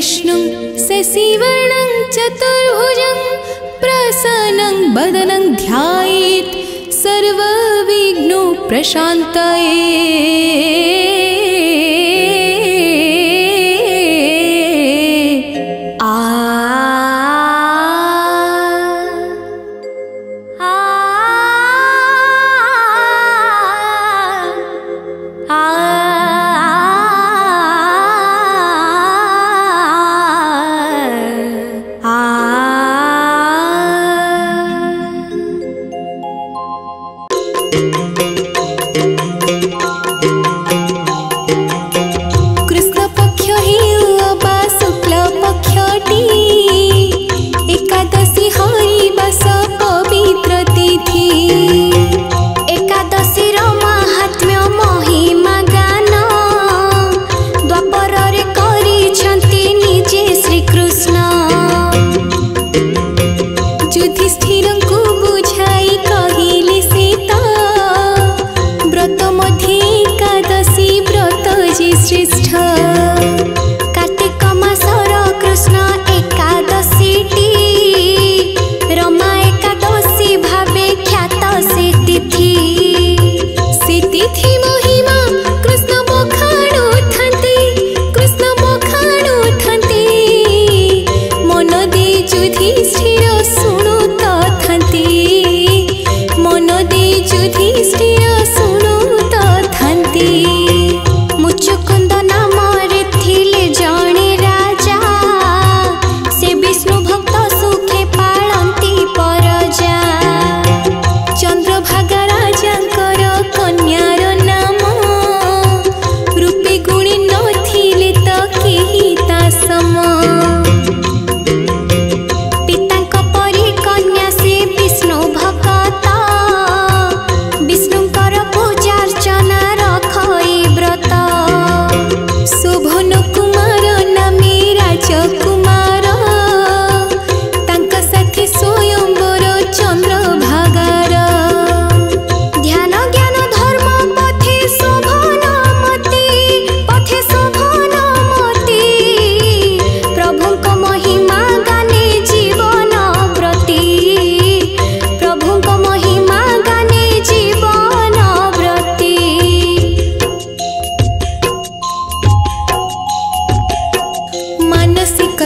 विष्णुं शशिवर्णं चतुर्भुजं प्रसन्नं वदनं ध्यायेत् सर्वविघ्नोपशान्तये।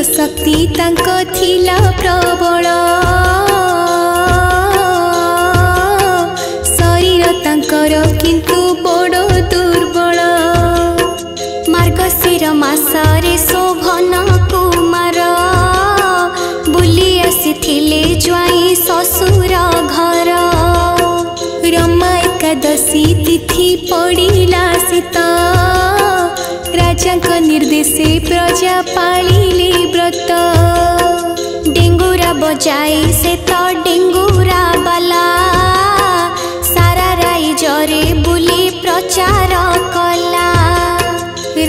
शक्ति तांको थिला प्रबल, शरीर तांकर किंतु बड़ दुर्बल। मार्गशीर मासरे शोभन कुमार बुली आसीथिले ज्वाई ससुर घर। रमा एकादशी तिथि पड़िला शीत, राजा निर्देशे प्रजा पालिले व्रत। डेंगुरा बजाई से तो डेंगुरा बाला, सारा राई जरे बुली प्रचार कला।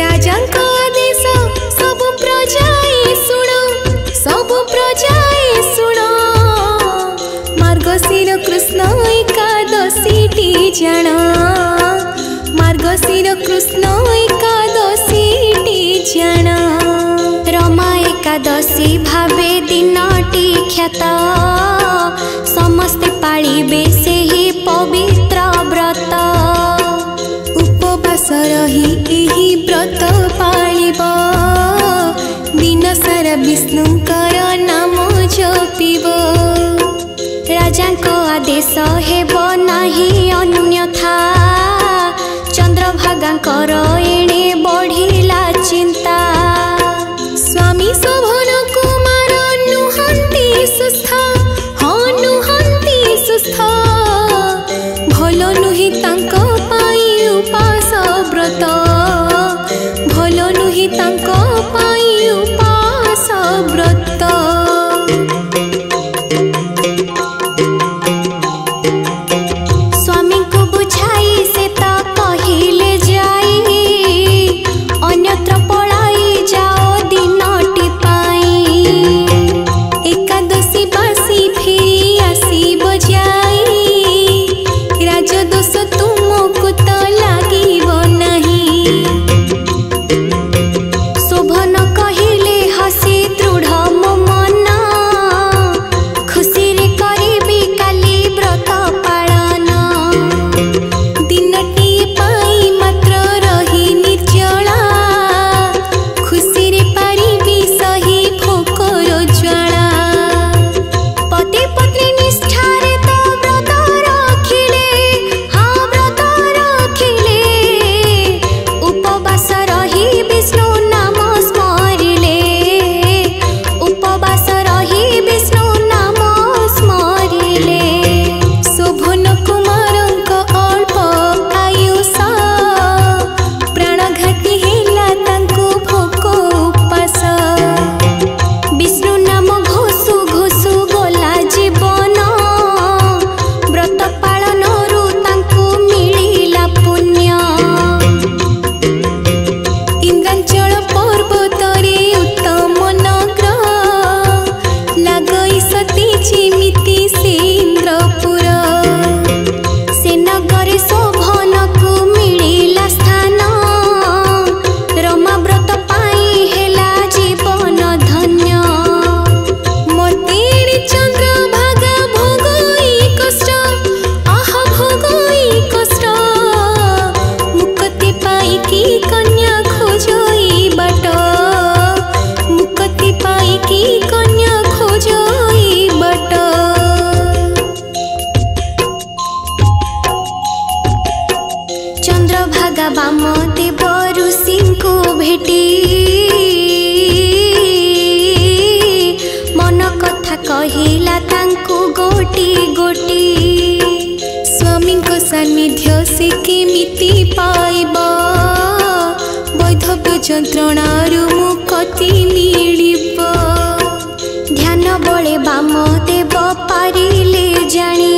राजा आदेश सब प्रजाए शुण, सब प्रजाए शुण। मार्गशीर कृष्ण एकादशी टी जान, मार्गशीर कृष्ण एकादशी जान। रमा एकादशी भावे दिनटी ख्यात, समस्ते पाळिबे सेही पवित्र व्रत। उपवास रही एही व्रत पाळिब, दिन सारा विष्णुंकर नाम जपिब। राजांको आदेश हेब नाही अन्यथा, चंद्रभागांकर एणे बढ़िला चिंता। स्वामी शोभन कुमार नुहंती सुस्थ, हाँ नुहंती सुस्थ। भल नुहि तांको पाई उपास व्रत, भल नुहि तांको पाई उपास व्रत। गोटी गोटी स्वामी को सान्निध्य से केमिति पाइब वैधव्य जंत्रणारु मुक्ति मिलिब ध्यान बले बाम देव पारिले जानी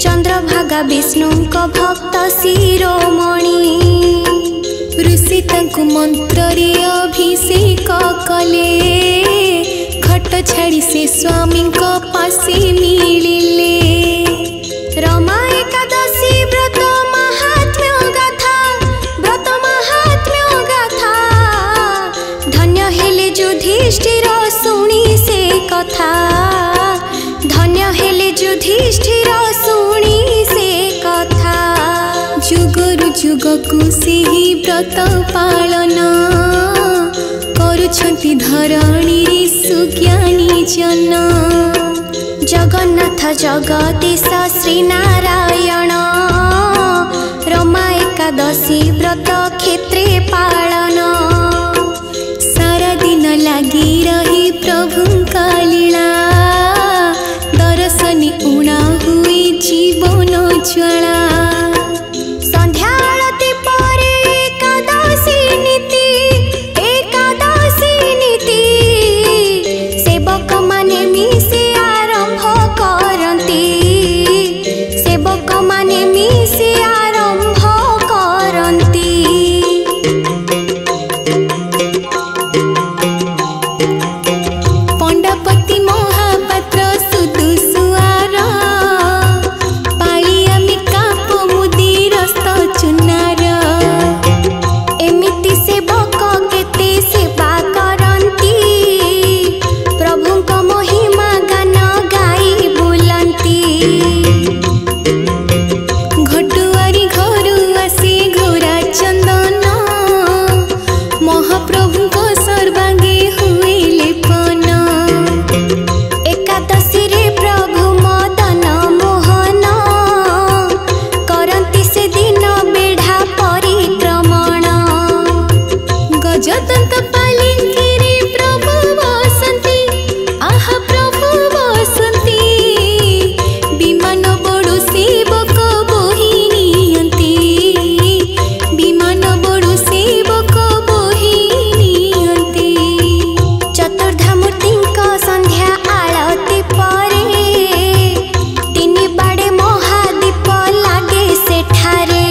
चंद्रभागा विष्णु को भक्त शिरोमणि ऋषि तांकु मंत्र रे अभिषेक कले घट छाड़ी से स्वामी को पासे मिलिले रमा एकादशी व्रत महात्म्य गाथा धन्य हेले युधिष्ठिर शुणी से कथा धन्य हेले युधिष्ठिर शुणी से कथा जुगरु जुगकु सेही व्रत पालन करुछन्ति धरणी सुज्ञानी जन जगन्नाथ जगदीश श्रीनारायण रमा एकादशी व्रत क्षेत्रे पालन सारा दिन लगी रही प्रभु का लीला दर्शनी उणा हुई जीवन ज्वाला संध्या आरती परे एकादशी नीति सेवक माने मिसे आरंभ करंती पंडापति महापात्र सुदुसुआर पाळियामी काप मुदिरस्त चुनार एमिति सेवक केते सेवा करंती प्रभुଙ୍କ महिमा गान गाई बुलंती घटुआरी घरु आसी घोरा चंदन महाप्रभु को सर्वांगे हुए लेपन एकादशी रे प्रभु मदन मोहन करंती से दिन बेढ़ा परिक्रमण गजदंत पालिंकी रे प्रभु बसंती आहा प्रभु बसंती विमान बड़ो सेवक बोही नियंती विमान बड़ो सेवक बोही नियंती चतुर्धा मूर्तिଙ୍କ संध्या आळती परे तीन बाड़े महादीप लागे सेठारे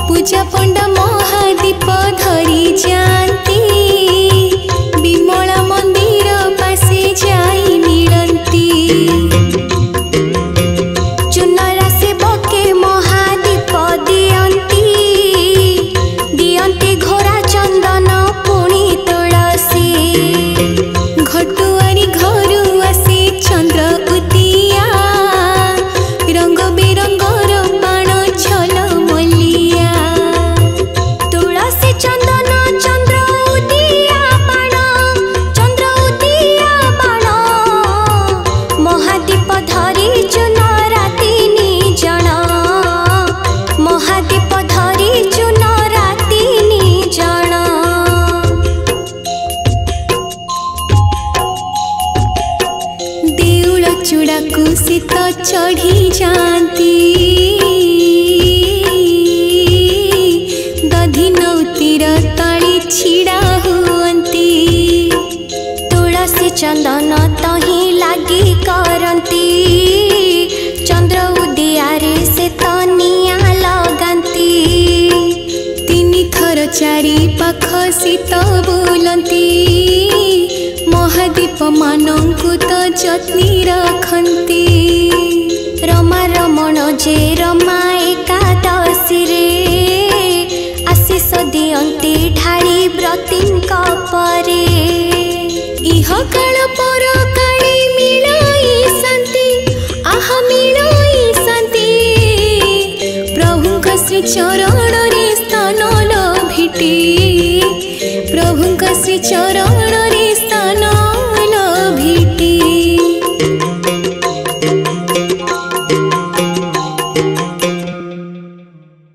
पूजा पंडा महादीप धरी जाती विमला मंदिर पासे जाई मिलंती चुनरा सेवके महादीप दियंती घोरा चंदन पुणी तुलसी घटुआरी घरु आसे चंद्र उदिया रंग बेरंगर बाण झल मलिया तुलसी चंदन चंद्र उदिया बाण महादीप धरी चुनरा तीनी जन महादीप धरी चुनरा तीनी जन देउल चूड़ा कुसित चढ़ी जाती दधि नौतीर तली छिड़ा हुअंती तुलसी चंदन तही लागी करंती चंद्र उदियारे से तनिया लगांती तीन थर चारि पाख शीत बुलंती महादीप मानंकु तो जत्नी रखंती